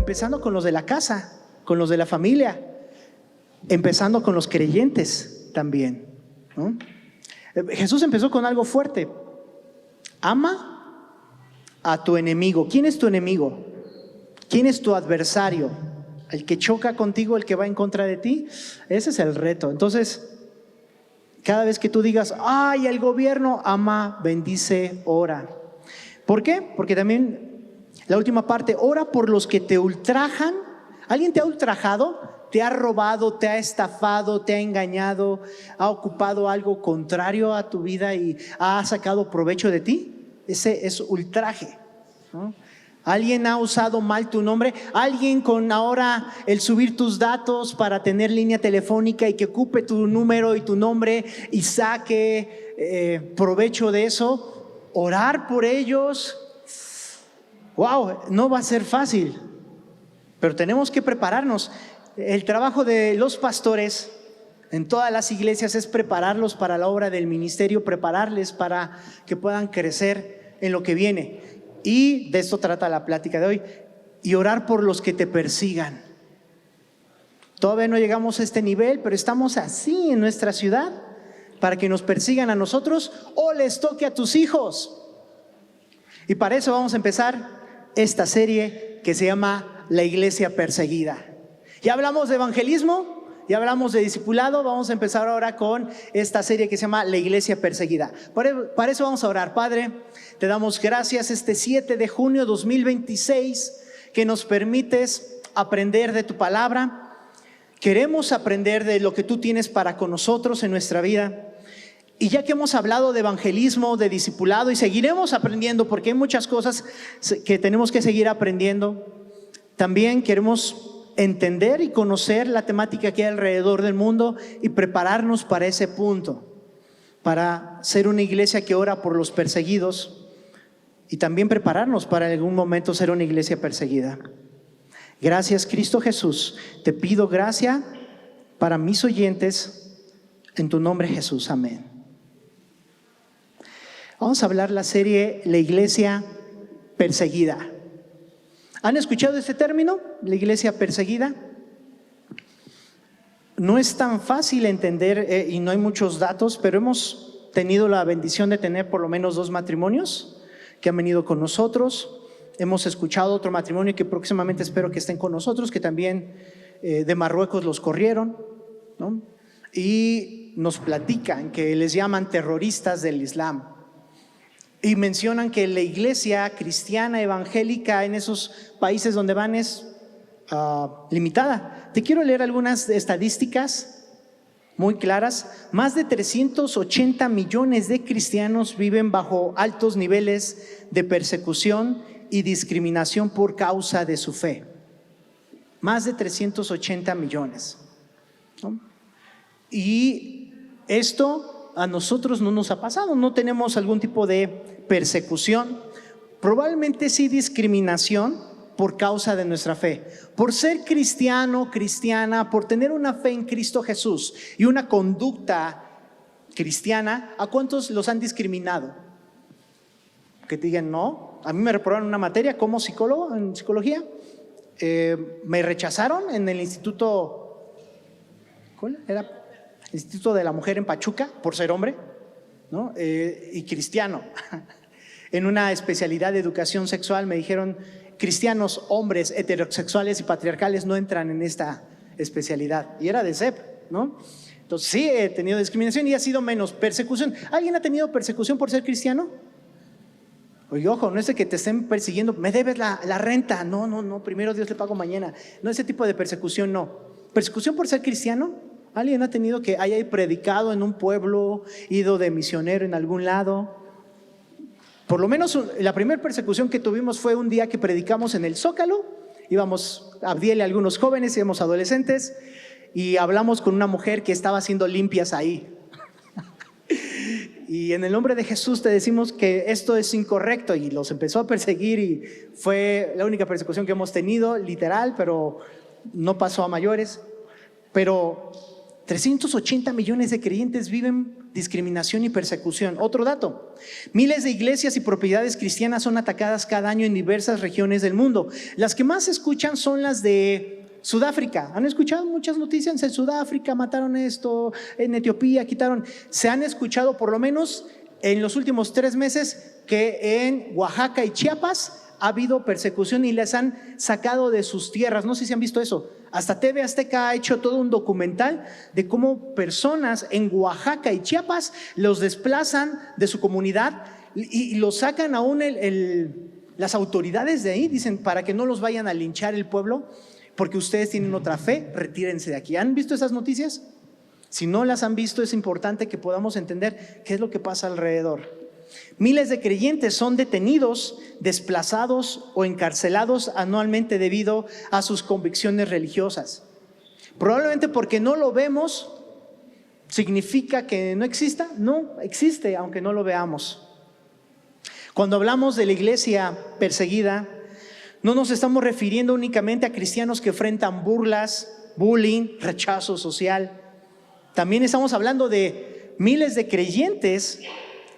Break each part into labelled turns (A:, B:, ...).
A: empezando con los de la casa, con los de la familia, empezando con los creyentes también, ¿no? Jesús empezó con algo fuerte: ama a tu enemigo. ¿Quién es tu enemigo? ¿Quién es tu adversario? ¿El que choca contigo, el que va en contra de ti? Ese es el reto. Entonces, cada vez que tú digas, ay, el gobierno, ama, bendice, ora. ¿Por qué? Porque también la última parte, ora por los que te ultrajan. ¿Alguien te ha ultrajado? ¿Te ha robado, te ha estafado, te ha engañado, ha ocupado algo contrario a tu vida y ha sacado provecho de ti? Ese es ultraje, ¿no? Alguien ha usado mal tu nombre, alguien con ahora el subir tus datos para tener línea telefónica y que ocupe tu número y tu nombre y saque provecho de eso. Orar por ellos, wow, no va a ser fácil, pero tenemos que prepararnos. El trabajo de los pastores en todas las iglesias es prepararlos para la obra del ministerio, prepararles para que puedan crecer en lo que viene. Y de esto trata la plática de hoy. Y orar por los que te persigan. Todavía no llegamos a este nivel, pero estamos así en nuestra ciudad para que nos persigan a nosotros o les toque a tus hijos. Y para eso vamos a empezar esta serie que se llama La Iglesia Perseguida. Ya hablamos de evangelismo, ya hablamos de discipulado. Vamos a empezar ahora con esta serie que se llama La Iglesia Perseguida. Para eso vamos a orar. Padre, te damos gracias este 7 de junio 2026 que nos permites aprender de tu palabra. Queremos aprender de lo que tú tienes para con nosotros en nuestra vida. Y ya que hemos hablado de evangelismo, de discipulado, y seguiremos aprendiendo porque hay muchas cosas que tenemos que seguir aprendiendo, también queremos entender y conocer la temática que hay alrededor del mundo y prepararnos para ese punto, para ser una iglesia que ora por los perseguidos y también prepararnos para en algún momento ser una iglesia perseguida. Gracias, Cristo Jesús. Te pido gracia para mis oyentes en tu nombre, Jesús. Amén. Vamos a hablar la serie La Iglesia Perseguida. ¿Han escuchado este término, la iglesia perseguida? No es tan fácil entender y no hay muchos datos, pero hemos tenido la bendición de tener por lo menos 2 matrimonios que han venido con nosotros. Hemos escuchado otro matrimonio que próximamente espero que estén con nosotros, que también de Marruecos los corrieron, ¿no? Y nos platican que les llaman terroristas del Islam. Y mencionan que la iglesia cristiana evangélica en esos países donde van es limitada. Te quiero leer algunas estadísticas muy claras. Más de 380 millones de cristianos viven bajo altos niveles de persecución y discriminación por causa de su fe. Más de 380 millones, ¿no? Y esto a nosotros no nos ha pasado, no tenemos algún tipo de persecución, probablemente sí discriminación por causa de nuestra fe. Por ser cristiano, cristiana, por tener una fe en Cristo Jesús y una conducta cristiana, ¿a cuántos los han discriminado? Que te digan, no, a mí me reprobaron una materia como psicólogo, en psicología, me rechazaron en el instituto, ¿cuál era? Instituto de la Mujer en Pachuca, por ser hombre, ¿no? Y cristiano. En una especialidad de educación sexual me dijeron, cristianos, hombres, heterosexuales y patriarcales no entran en esta especialidad. Y era de CEP, ¿no? Entonces sí he tenido discriminación y ha sido menos persecución. ¿Alguien ha tenido persecución por ser cristiano? Oye, ojo, no es de que te estén persiguiendo, me debes la renta. No, primero Dios le pago mañana. No, ese tipo de persecución no. ¿Persecución por ser cristiano? ¿Alguien ha tenido que haya predicado en un pueblo, ido de misionero en algún lado? Por lo menos la primera persecución que tuvimos fue un día que predicamos en el Zócalo. Íbamos a Abdiel y algunos jóvenes, íbamos adolescentes, y hablamos con una mujer que estaba haciendo limpias ahí. Y en el nombre de Jesús te decimos que esto es incorrecto, y los empezó a perseguir y fue la única persecución que hemos tenido, literal, pero no pasó a mayores. Pero 380 millones de creyentes viven discriminación y persecución. Otro dato: miles de iglesias y propiedades cristianas son atacadas cada año en diversas regiones del mundo. Las que más se escuchan son las de Sudáfrica. ¿Han escuchado muchas noticias? En Sudáfrica mataron esto, en Etiopía quitaron. Se han escuchado por lo menos en los últimos 3 meses que en Oaxaca y Chiapas ha habido persecución y les han sacado de sus tierras. No sé si han visto eso. Hasta TV Azteca ha hecho todo un documental de cómo personas en Oaxaca y Chiapas los desplazan de su comunidad y los sacan aún las autoridades de ahí. Dicen, para que no los vayan a linchar el pueblo, porque ustedes tienen otra fe, retírense de aquí. ¿Han visto esas noticias? Si no las han visto, es importante que podamos entender qué es lo que pasa alrededor. Miles de creyentes son detenidos, desplazados o encarcelados anualmente debido a sus convicciones religiosas. Probablemente porque no lo vemos, ¿significa que no exista? No, existe, aunque no lo veamos. Cuando hablamos de la iglesia perseguida, no nos estamos refiriendo únicamente a cristianos que enfrentan burlas, bullying, rechazo social. También estamos hablando de miles de creyentes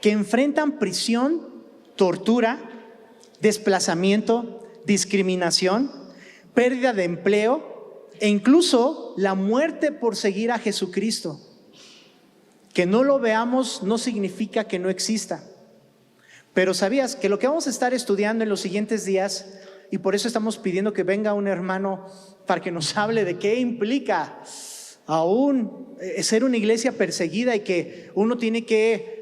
A: que enfrentan prisión, tortura, desplazamiento, discriminación, pérdida de empleo e incluso la muerte por seguir a Jesucristo. Que no lo veamos no significa que no exista. Pero ¿sabías que lo que vamos a estar estudiando en los siguientes días, y por eso estamos pidiendo que venga un hermano para que nos hable de qué implica aún ser una iglesia perseguida y que uno tiene que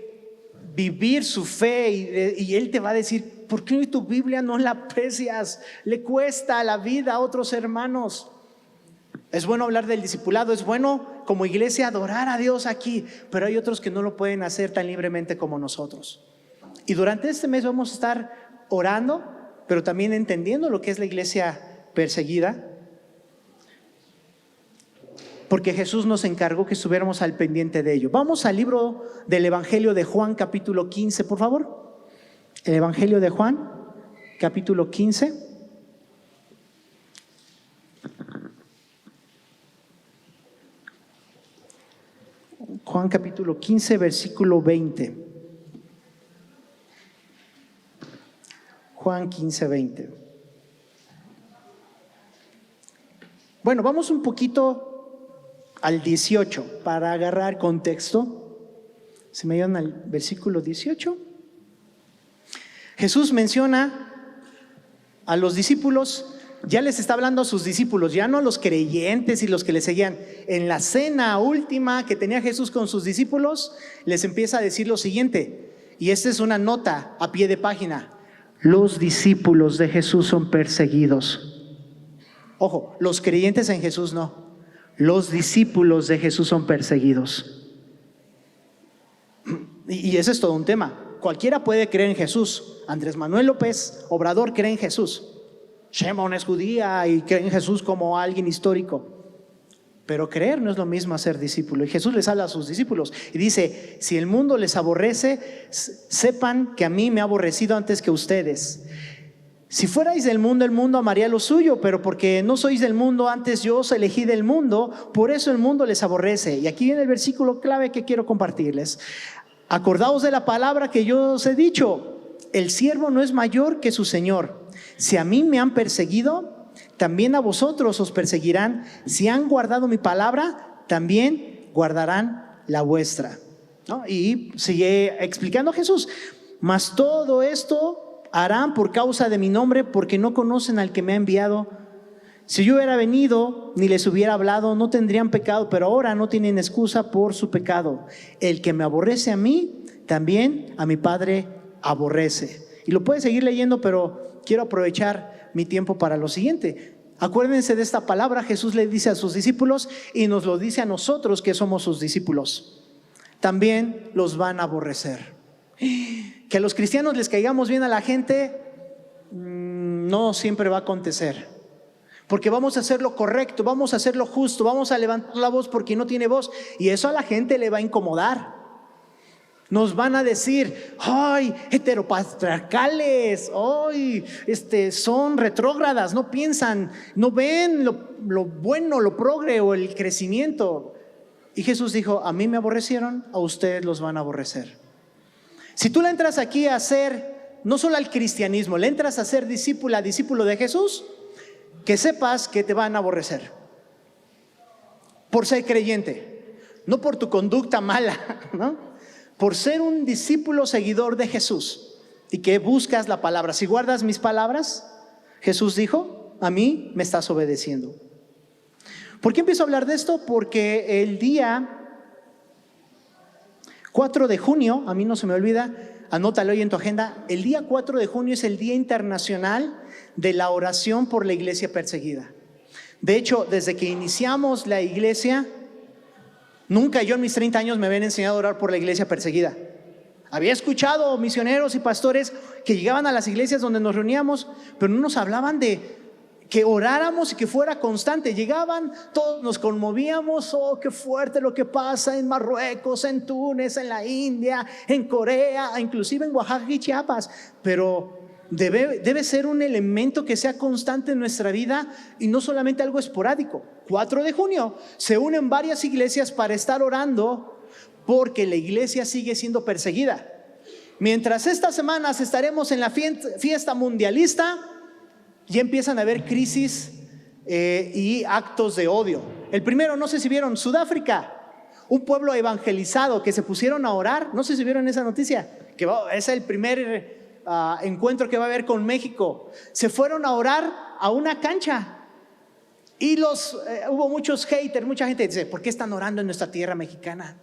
A: vivir su fe y él te va a decir, ¿por qué tu Biblia no la aprecias? Le cuesta la vida a otros hermanos. Es bueno hablar del discipulado, es bueno como iglesia adorar a Dios aquí, pero hay otros que no lo pueden hacer tan libremente como nosotros. Y durante este mes vamos a estar orando, pero también entendiendo lo que es la iglesia perseguida, porque Jesús nos encargó que estuviéramos al pendiente de ello. Vamos al libro del Evangelio de Juan, capítulo 15, por favor. El Evangelio de Juan, capítulo 15. Juan capítulo 15, versículo 20. Juan 15, 20. Bueno, vamos un poquito al 18 para agarrar contexto. ¿Se me ayudan al versículo 18? Jesús menciona a los discípulos, ya les está hablando a sus discípulos, ya no a los creyentes y los que le seguían. En la cena última que tenía Jesús con sus discípulos, les empieza a decir lo siguiente, y esta es una nota a pie de página: los discípulos de Jesús son perseguidos. Ojo, los creyentes en Jesús no. Los discípulos de Jesús son perseguidos. Y ese es todo un tema. Cualquiera puede creer en Jesús. Andrés Manuel López Obrador cree en Jesús. Shimon es judía y cree en Jesús como alguien histórico. Pero creer no es lo mismo a ser discípulo. Y Jesús les habla a sus discípulos y dice: si el mundo les aborrece, sepan que a mí me ha aborrecido antes que ustedes. Si fuerais del mundo, el mundo amaría lo suyo, pero porque no sois del mundo, antes yo os elegí del mundo, por eso el mundo les aborrece. Y aquí viene el versículo clave que quiero compartirles. Acordaos de la palabra que yo os he dicho: el siervo no es mayor que su señor. Si a mí me han perseguido, también a vosotros os perseguirán. Si han guardado mi palabra, también guardarán la vuestra. ¿No? Y sigue explicando Jesús: mas todo esto harán por causa de mi nombre, porque no conocen al que me ha enviado. Si yo hubiera venido ni les hubiera hablado, no tendrían pecado, pero ahora no tienen excusa por su pecado. El que me aborrece a mí, también a mi Padre aborrece. Y lo puede seguir leyendo, pero quiero aprovechar mi tiempo para lo siguiente. Acuérdense de esta palabra. Jesús le dice a sus discípulos y nos lo dice a nosotros que somos sus discípulos: también los van a aborrecer. Que a los cristianos les caigamos bien a la gente no siempre va a acontecer, porque vamos a hacer lo correcto, vamos a hacer lo justo, vamos a levantar la voz porque no tiene voz, y eso a la gente le va a incomodar. Nos van a decir: ay, heteropatriarcales, ay, son retrógradas, no piensan, no ven lo bueno, lo progre o el crecimiento. Y Jesús dijo, a mí me aborrecieron, a ustedes los van a aborrecer. Si tú le entras aquí a ser, no solo al cristianismo, le entras a ser discípula, discípulo de Jesús, que sepas que te van a aborrecer. Por ser creyente, no por tu conducta mala, ¿no? Por ser un discípulo seguidor de Jesús y que buscas la palabra. Si guardas mis palabras, Jesús dijo, a mí me estás obedeciendo. ¿Por qué empiezo a hablar de esto? Porque el día 4 de junio, a mí no se me olvida, anótalo hoy en tu agenda, el día 4 de junio es el Día Internacional de la Oración por la Iglesia Perseguida. De hecho, desde que iniciamos la iglesia, nunca yo en mis 30 años me habían enseñado a orar por la iglesia perseguida. Había escuchado misioneros y pastores que llegaban a las iglesias donde nos reuníamos, pero no nos hablaban de que oráramos y que fuera constante. Llegaban, todos nos conmovíamos, oh, qué fuerte lo que pasa en Marruecos, en Túnez, en la India, en Corea, inclusive en Oaxaca y Chiapas. Pero debe ser un elemento que sea constante en nuestra vida y no solamente algo esporádico. 4 de junio se unen varias iglesias para estar orando porque la iglesia sigue siendo perseguida. Mientras estas semanas estaremos en la fiesta mundialista, ya empiezan a haber crisis y actos de odio. El primero, no sé si vieron, Sudáfrica, un pueblo evangelizado que se pusieron a orar. No sé si vieron esa noticia, que es el primer encuentro que va a haber con México. Se fueron a orar a una cancha y hubo muchos haters, mucha gente dice, ¿por qué están orando en nuestra tierra mexicana?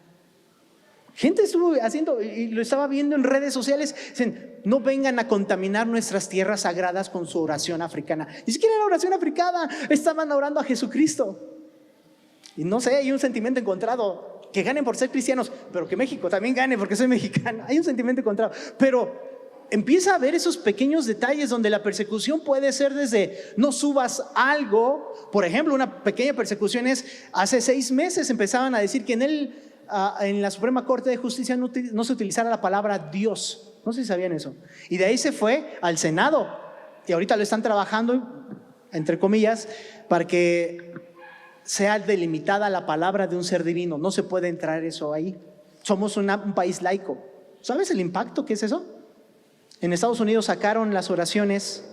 A: Gente estuvo haciendo, y lo estaba viendo en redes sociales, dicen, no vengan a contaminar nuestras tierras sagradas con su oración africana. Ni siquiera era oración africana, estaban orando a Jesucristo. Y no sé, hay un sentimiento encontrado, que ganen por ser cristianos, pero que México también gane porque soy mexicano. Hay un sentimiento encontrado, pero empieza a ver esos pequeños detalles donde la persecución puede ser desde no subas algo. Por ejemplo, una pequeña persecución es, hace 6 meses empezaban a decir que en la Suprema Corte de Justicia no se utilizara la palabra Dios. No sé si sabían eso. Y de ahí se fue al Senado. Y ahorita lo están trabajando, entre comillas, para que sea delimitada la palabra de un ser divino. No se puede entrar eso ahí. Somos un país laico. ¿Sabes el impacto que es eso? En Estados Unidos sacaron las oraciones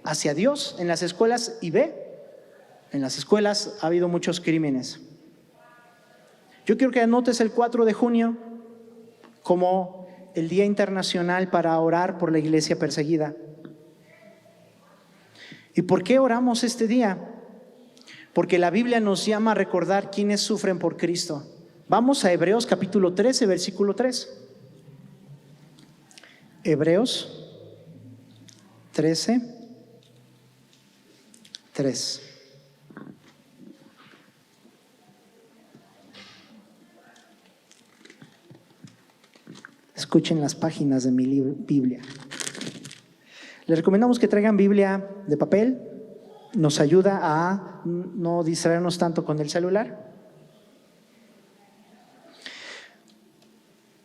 A: hacia Dios en las escuelas y en las escuelas ha habido muchos crímenes. Yo quiero que anotes el 4 de junio como el Día Internacional para orar por la iglesia perseguida. ¿Y por qué oramos este día? Porque la Biblia nos llama a recordar quiénes sufren por Cristo. Vamos a Hebreos capítulo 13, versículo 3. Hebreos 13, 3. Escuchen las páginas de mi Biblia. Les recomendamos que traigan Biblia de papel. Nos ayuda a no distraernos tanto con el celular.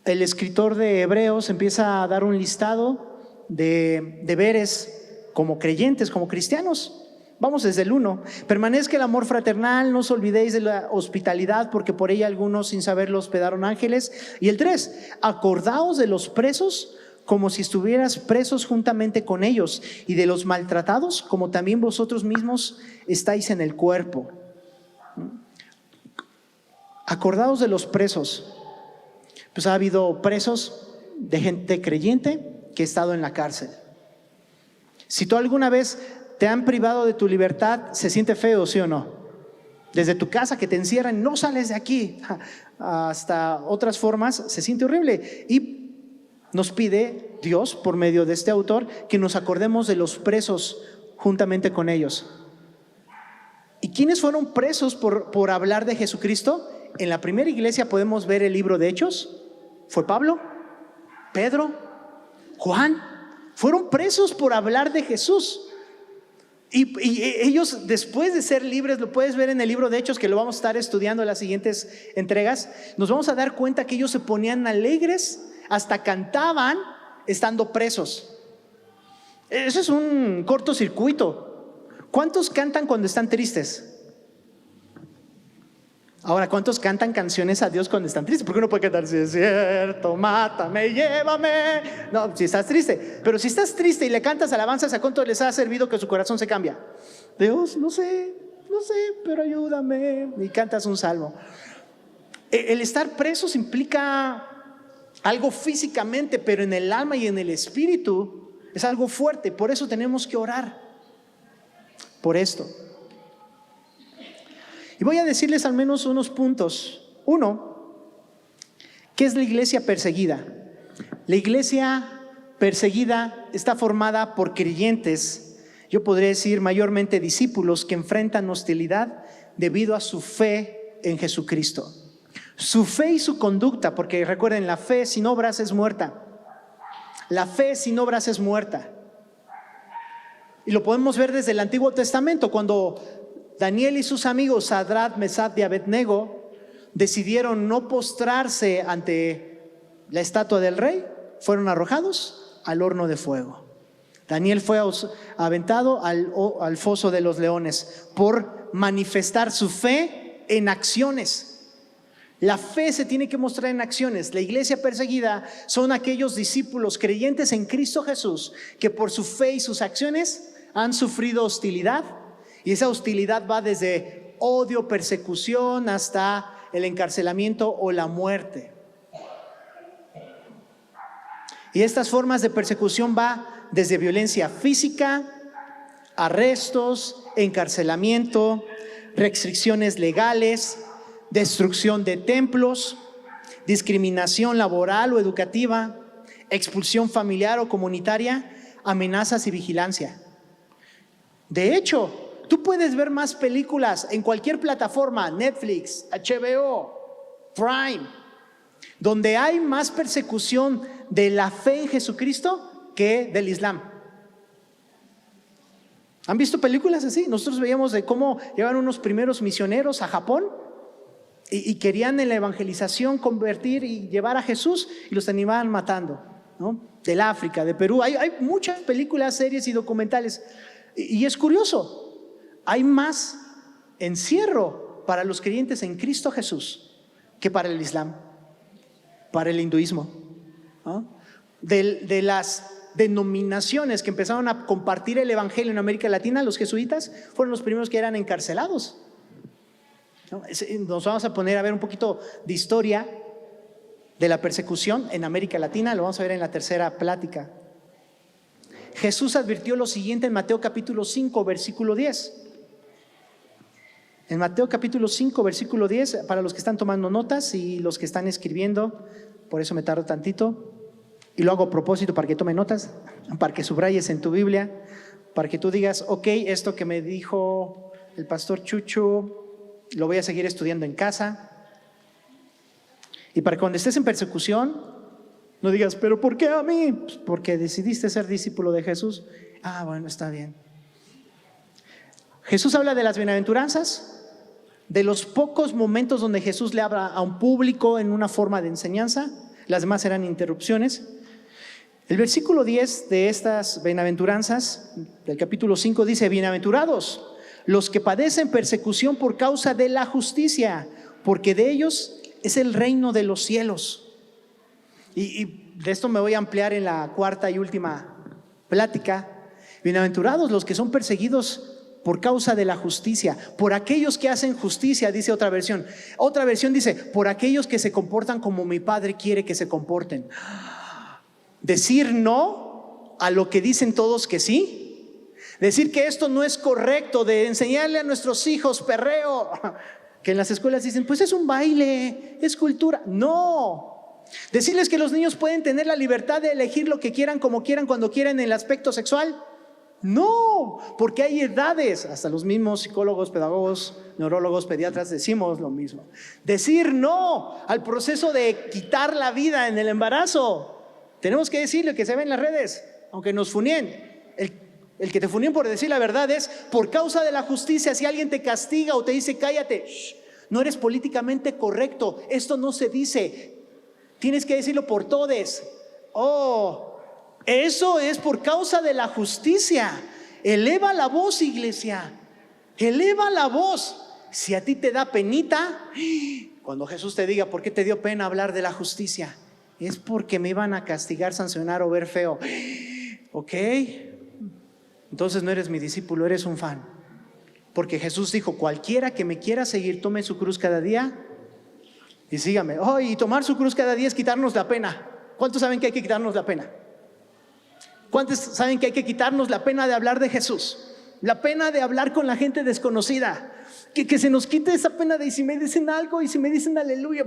A: El escritor de Hebreos empieza a dar un listado de deberes como creyentes, como cristianos. Vamos desde el 1. Permanezca el amor fraternal, no os olvidéis de la hospitalidad, porque por ella algunos sin saberlo hospedaron ángeles. Y el 3, acordaos de los presos como si estuvieras presos juntamente con ellos, y de los maltratados como también vosotros mismos estáis en el cuerpo. Acordaos de los presos. Pues ha habido presos de gente creyente que ha estado en la cárcel. Si tú alguna vez te han privado de tu libertad, ¿se siente feo, sí o no? Desde tu casa que te encierran, no sales de aquí, hasta otras formas, se siente horrible. Y nos pide Dios, por medio de este autor, que nos acordemos de los presos juntamente con ellos. ¿Y quiénes fueron presos por hablar de Jesucristo? En la primera iglesia podemos ver el libro de Hechos. Fue Pablo, Pedro, Juan. Fueron presos por hablar de Jesús. Y ellos, después de ser libres, lo puedes ver en el libro de Hechos, que lo vamos a estar estudiando en las siguientes entregas, nos vamos a dar cuenta que ellos se ponían alegres, hasta cantaban estando presos. Eso es un cortocircuito. ¿Cuántos cantan cuando están tristes? Ahora, ¿cuántos cantan canciones a Dios cuando están tristes? Porque uno puede cantar, si es cierto, mátame, llévame. No, si estás triste. Pero si estás triste y le cantas alabanzas, ¿a cuánto les ha servido que su corazón se cambia? Dios, no sé, pero ayúdame. Y cantas un salmo. El estar presos implica algo físicamente, pero en el alma y en el espíritu es algo fuerte. Por eso tenemos que orar por esto. Y voy a decirles al menos unos puntos. Uno, ¿qué es la iglesia perseguida? La iglesia perseguida está formada por creyentes, yo podría decir mayormente discípulos, que enfrentan hostilidad debido a su fe en Jesucristo. Su fe y su conducta, porque recuerden, la fe sin obras es muerta. La fe sin obras es muerta. Y lo podemos ver desde el Antiguo Testamento, cuando Daniel y sus amigos Sadrach, Mesach y Abednego decidieron no postrarse ante la estatua del rey, fueron arrojados al horno de fuego. Daniel fue aventado al foso de los leones por manifestar su fe en acciones. La fe se tiene que mostrar en acciones. La iglesia perseguida son aquellos discípulos creyentes en Cristo Jesús que por su fe y sus acciones han sufrido hostilidad. Y esa hostilidad va desde odio, persecución, hasta el encarcelamiento o la muerte. Y estas formas de persecución va desde violencia física, arrestos, encarcelamiento, restricciones legales, destrucción de templos, discriminación laboral o educativa, expulsión familiar o comunitaria, amenazas y vigilancia. De hecho, tú puedes ver más películas en cualquier plataforma, Netflix, HBO, Prime, donde hay más persecución de la fe en Jesucristo que del Islam. ¿Han visto películas así? Nosotros veíamos de cómo llegaron unos primeros misioneros a Japón y querían en la evangelización convertir y llevar a Jesús y los animaban matando, ¿no? Del África, de Perú. Hay muchas películas, series y documentales. Y es curioso. Hay más encierro para los creyentes en Cristo Jesús que para el Islam, para el hinduismo, ¿no? De las denominaciones que empezaron a compartir el evangelio en América Latina, los jesuitas fueron los primeros que eran encarcelados, ¿no? Nos vamos a poner a ver un poquito de historia de la persecución en América Latina, lo vamos a ver en la tercera plática. Jesús advirtió lo siguiente en Mateo capítulo 5, versículo 10. En Mateo capítulo 5, versículo 10, para los que están tomando notas y los que están escribiendo, por eso me tardo tantito, y lo hago a propósito para que tome notas, para que subrayes en tu Biblia, para que tú digas, ok, esto que me dijo el pastor Chucho, lo voy a seguir estudiando en casa. Y para que cuando estés en persecución, no digas, ¿pero por qué a mí? Pues porque decidiste ser discípulo de Jesús. Ah, bueno, está bien. Jesús habla de las bienaventuranzas, de los pocos momentos donde Jesús le habla a un público en una forma de enseñanza, las demás eran interrupciones. El versículo 10 de estas bienaventuranzas, del capítulo 5, dice, bienaventurados los que padecen persecución por causa de la justicia, porque de ellos es el reino de los cielos. Y de esto me voy a ampliar en la cuarta y última plática. Bienaventurados los que son perseguidos por causa de la justicia, por aquellos que hacen justicia, dice otra versión. Otra versión dice, por aquellos que se comportan como mi Padre quiere que se comporten. Decir no a lo que dicen todos que sí. Decir que esto no es correcto, de enseñarle a nuestros hijos perreo, que en las escuelas dicen, pues es un baile, es cultura. No. Decirles que los niños pueden tener la libertad de elegir lo que quieran, como quieran, cuando quieran en el aspecto sexual. No, porque hay edades, hasta los mismos psicólogos, pedagogos, neurólogos, pediatras decimos lo mismo. Decir no al proceso de quitar la vida en el embarazo. Tenemos que decirle que se ve en las redes, aunque nos funien. El que te funien por decir la verdad es por causa de la justicia. Si alguien te castiga o te dice cállate, no eres políticamente correcto, esto no se dice. Tienes que decirlo por todes. Eso es por causa de la justicia. Eleva la voz, iglesia. Eleva la voz. Si a ti te da penita, cuando Jesús te diga, ¿por qué te dio pena hablar de la justicia? Es porque me iban a castigar, sancionar o ver feo. Ok, entonces no eres mi discípulo, eres un fan. Porque Jesús dijo, cualquiera que me quiera seguir, tome su cruz cada día y sígame. Y tomar su cruz cada día es quitarnos la pena. ¿Cuántos saben que hay que quitarnos la pena? ¿Cuántos saben que hay que quitarnos la pena de hablar de Jesús? La pena de hablar con la gente desconocida. Que se nos quite esa pena de, y si me dicen algo, y si me dicen aleluya.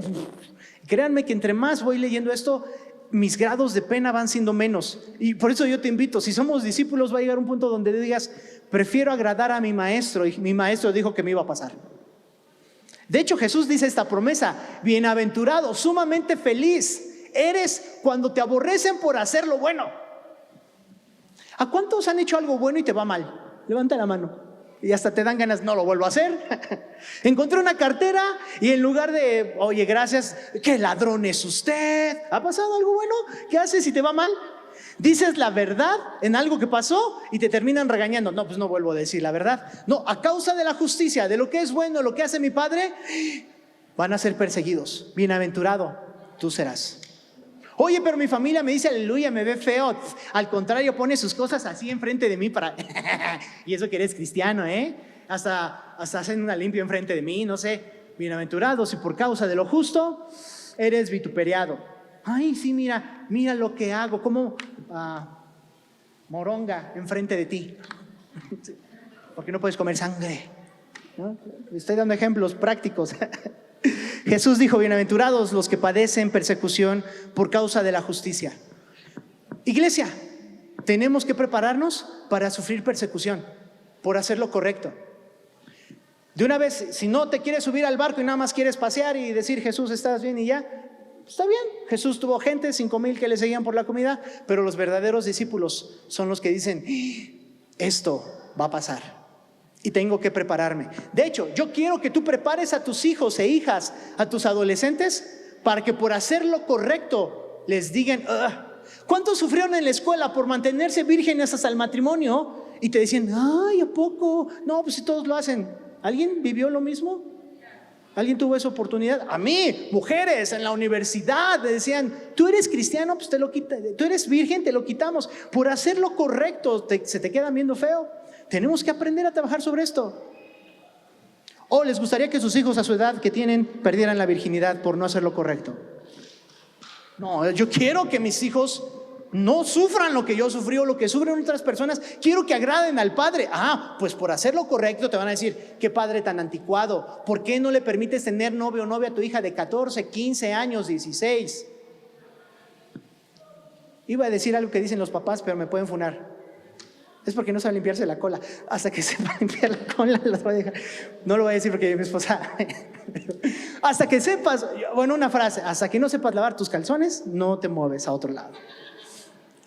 A: Créanme que entre más voy leyendo esto, mis grados de pena van siendo menos. Y por eso yo te invito, si somos discípulos, va a llegar un punto donde digas, prefiero agradar a mi maestro, y mi maestro dijo que me iba a pasar. De hecho, Jesús dice esta promesa: bienaventurado, sumamente feliz eres cuando te aborrecen por hacer lo bueno. ¿A cuántos han hecho algo bueno y te va mal? Levanta la mano. Y hasta te dan ganas, no lo vuelvo a hacer. Encontré una cartera y en lugar de, oye, gracias, ¿qué ladrón es usted? ¿Ha pasado algo bueno? ¿Qué haces si te va mal? Dices la verdad en algo que pasó y te terminan regañando. No, pues no vuelvo a decir la verdad. No, a causa de la justicia, de lo que es bueno, lo que hace mi Padre, van a ser perseguidos. Bienaventurado tú serás. Oye, pero mi familia me dice aleluya, me ve feo. Al contrario, pone sus cosas así enfrente de mí para... y eso que eres cristiano, hasta hacen una limpia enfrente de mí, no sé. Bienaventurado si por causa de lo justo eres vituperiado. Ay, sí, mira lo que hago, como moronga enfrente de ti. Porque no puedes comer sangre, ¿no? Estoy dando ejemplos prácticos. Jesús dijo, bienaventurados los que padecen persecución por causa de la justicia. Iglesia, tenemos que prepararnos para sufrir persecución por hacer lo correcto. De una vez, si no te quieres subir al barco y nada más quieres pasear y decir, Jesús, ¿estás bien? Y ya, está bien. Jesús tuvo gente, 5,000 que le seguían por la comida, pero los verdaderos discípulos son los que dicen, esto va a pasar y tengo que prepararme. De hecho, yo quiero que tú prepares a tus hijos e hijas, a tus adolescentes, para que por hacer lo correcto les digan, ¿cuántos sufrieron en la escuela por mantenerse vírgenes hasta el matrimonio? Y te decían, ay, ¿a poco? No, pues si todos lo hacen. ¿Alguien vivió lo mismo? ¿Alguien tuvo esa oportunidad? A mí, mujeres en la universidad me decían, tú eres cristiano, pues te lo quita. Tú eres virgen, te lo quitamos. Por hacer lo correcto, se te quedan viendo feo. Tenemos que aprender a trabajar sobre esto. ¿O les gustaría que sus hijos a su edad que tienen perdieran la virginidad por no hacer lo correcto? No, yo quiero que mis hijos no sufran lo que yo sufrí o lo que sufren otras personas. Quiero que agraden al Padre. Pues por hacer lo correcto te van a decir, qué padre tan anticuado. ¿Por qué no le permites tener novio o novia a tu hija de 14, 15 años, 16? Iba a decir algo que dicen los papás, pero me pueden funar. Es porque no sabe limpiarse la cola. Hasta que sepa limpiar la cola, las voy a dejar. No lo voy a decir porque mi esposa. Hasta que sepas, bueno, una frase, hasta que no sepas lavar tus calzones, no te mueves a otro lado.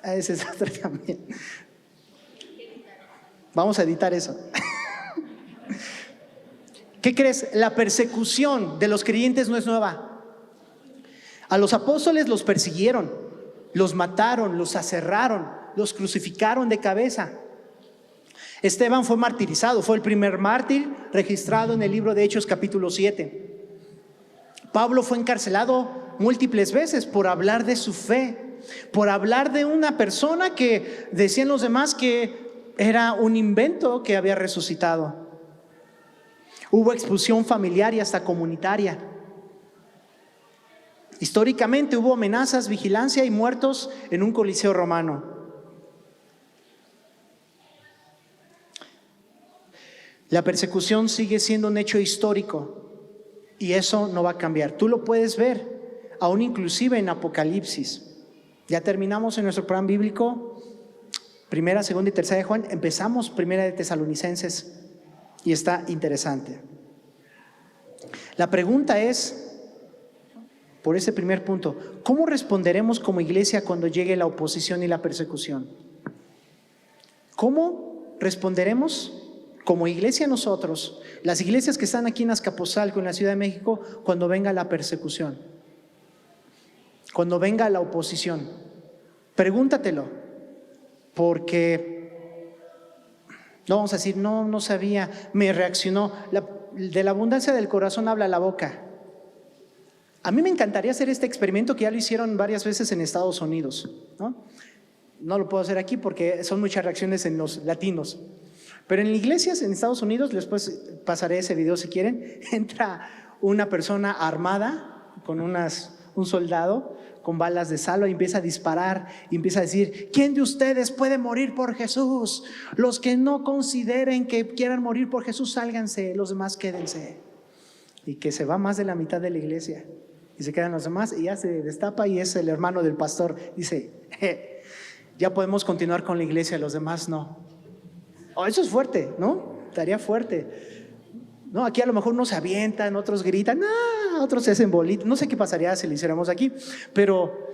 A: Ese es otro también. Vamos a editar eso. ¿Qué crees? La persecución de los creyentes no es nueva. A los apóstoles los persiguieron, los mataron, los aserraron, los crucificaron de cabeza. Esteban fue martirizado, fue el primer mártir registrado en el libro de Hechos capítulo 7. Pablo fue encarcelado múltiples veces por hablar de su fe, por hablar de una persona que decían los demás que era un invento que había resucitado. Hubo expulsión familiar y hasta comunitaria. Históricamente hubo amenazas, vigilancia y muertos en un coliseo romano. La persecución sigue siendo un hecho histórico y eso no va a cambiar. Tú lo puedes ver, aún inclusive en Apocalipsis. Ya terminamos en nuestro plan bíblico, 1, 2 y 3 de Juan. Empezamos 1 de Tesalonicenses y está interesante. La pregunta es, por ese primer punto, ¿cómo responderemos como iglesia cuando llegue la oposición y la persecución? ¿Cómo responderemos como iglesia nosotros, las iglesias que están aquí en Azcapotzalco, en la Ciudad de México, cuando venga la persecución, cuando venga la oposición? Pregúntatelo, porque no vamos a decir, no sabía, me reaccionó. de la abundancia del corazón habla la boca. A mí me encantaría hacer este experimento que ya lo hicieron varias veces en Estados Unidos, ¿no? No lo puedo hacer aquí porque son muchas reacciones en los latinos. Pero en iglesias en Estados Unidos, después pasaré ese video si quieren, entra una persona armada con un soldado con balas de salva y empieza a disparar y empieza a decir: ¿quién de ustedes puede morir por Jesús? Los que no consideren que quieran morir por Jesús, sálganse, los demás quédense. Y que se va más de la mitad de la iglesia y se quedan los demás y ya se destapa y es el hermano del pastor. Dice: ya podemos continuar con la iglesia, los demás no. Oh, eso es fuerte, ¿no? Estaría fuerte. No, aquí a lo mejor unos se avientan, otros gritan, otros se hacen bolitas. No sé qué pasaría si lo hiciéramos aquí, pero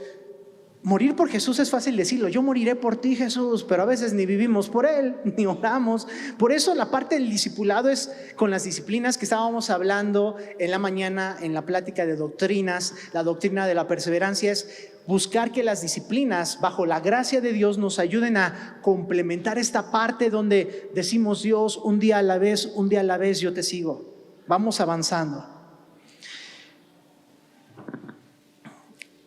A: morir por Jesús es fácil decirlo. Yo moriré por ti, Jesús, pero a veces ni vivimos por Él, ni oramos. Por eso la parte del discipulado es con las disciplinas que estábamos hablando en la mañana en la plática de doctrinas. La doctrina de la perseverancia es buscar que las disciplinas, bajo la gracia de Dios, nos ayuden a complementar esta parte donde decimos: Dios, un día a la vez yo te sigo. Vamos avanzando.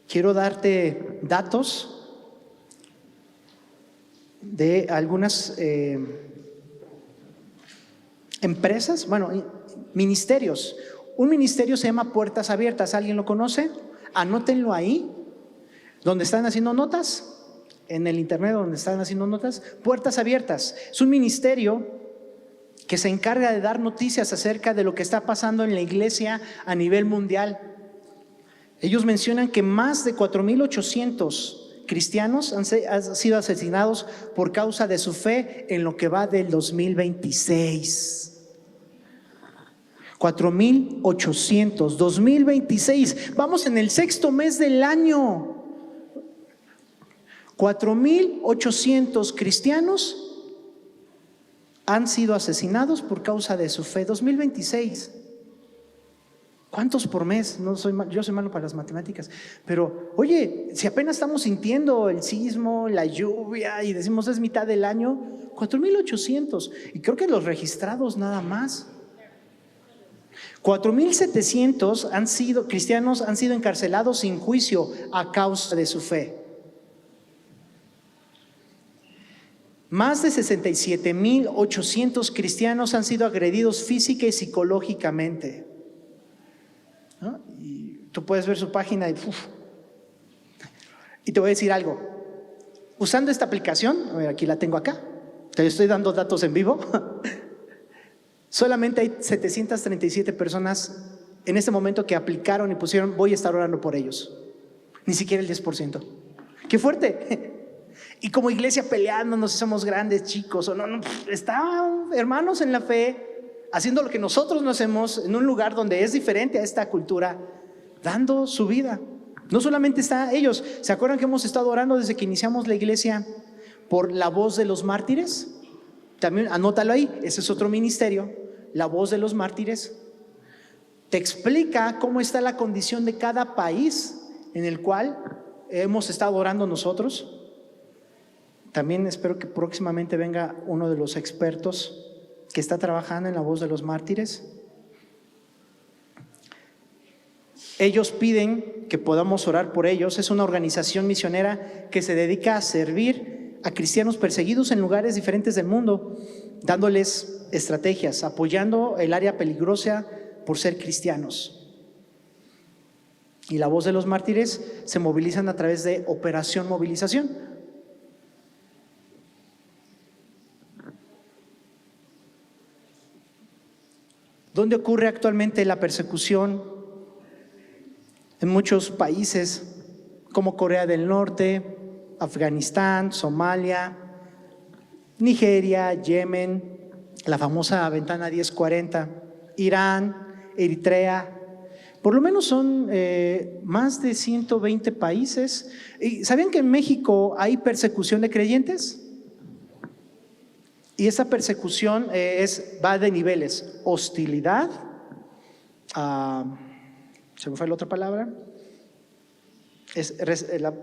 A: Quiero darte datos de algunas empresas, ministerios. Un ministerio se llama Puertas Abiertas. ¿Alguien lo conoce? Anótenlo ahí, donde están haciendo notas, en el internet donde están haciendo notas. Puertas Abiertas es un ministerio que se encarga de dar noticias acerca de lo que está pasando en la iglesia a nivel mundial. Ellos mencionan que más de 4,800 cristianos han sido asesinados por causa de su fe en lo que va del 2026. 4,800, 2026. Vamos en el 6º mes del año. 4,800 cristianos han sido asesinados por causa de su fe. 2026. ¿Cuántos por mes? Yo soy malo para las matemáticas, pero oye, si apenas estamos sintiendo el sismo, la lluvia y decimos es mitad del año, 4,800, y creo que los registrados nada más. 4,700 cristianos han sido encarcelados sin juicio a causa de su fe. Más de 67,800 cristianos han sido agredidos física y psicológicamente, ¿no? Y tú puedes ver su página y te voy a decir algo. Usando esta aplicación, a ver, aquí la tengo acá, te estoy dando datos en vivo. Solamente hay 737 personas en este momento que aplicaron y pusieron: voy a estar orando por ellos. Ni siquiera el 10%. ¡Qué fuerte! Y como iglesia peleándonos si somos grandes, chicos o no, están hermanos en la fe haciendo lo que nosotros no hacemos en un lugar donde es diferente a esta cultura, dando su vida. No solamente está ellos. ¿Se acuerdan que hemos estado orando desde que iniciamos la iglesia por la voz de los mártires? También anótalo ahí, ese es otro ministerio, la voz de los mártires. Te explica cómo está la condición de cada país en el cual hemos estado orando nosotros. También espero que próximamente venga uno de los expertos que está trabajando en la voz de los mártires. Ellos piden que podamos orar por ellos. Es una organización misionera que se dedica a servir a cristianos perseguidos en lugares diferentes del mundo, dándoles estrategias, apoyando el área peligrosa por ser cristianos. Y la voz de los mártires se movilizan a través de Operación Movilización. ¿Dónde ocurre actualmente la persecución? En muchos países como Corea del Norte, Afganistán, Somalia, Nigeria, Yemen, la famosa ventana 1040, Irán, Eritrea. Por lo menos son más de 120 países. ¿Y sabían que en México hay persecución de creyentes? Y esa persecución va de niveles: hostilidad, se me fue la otra palabra,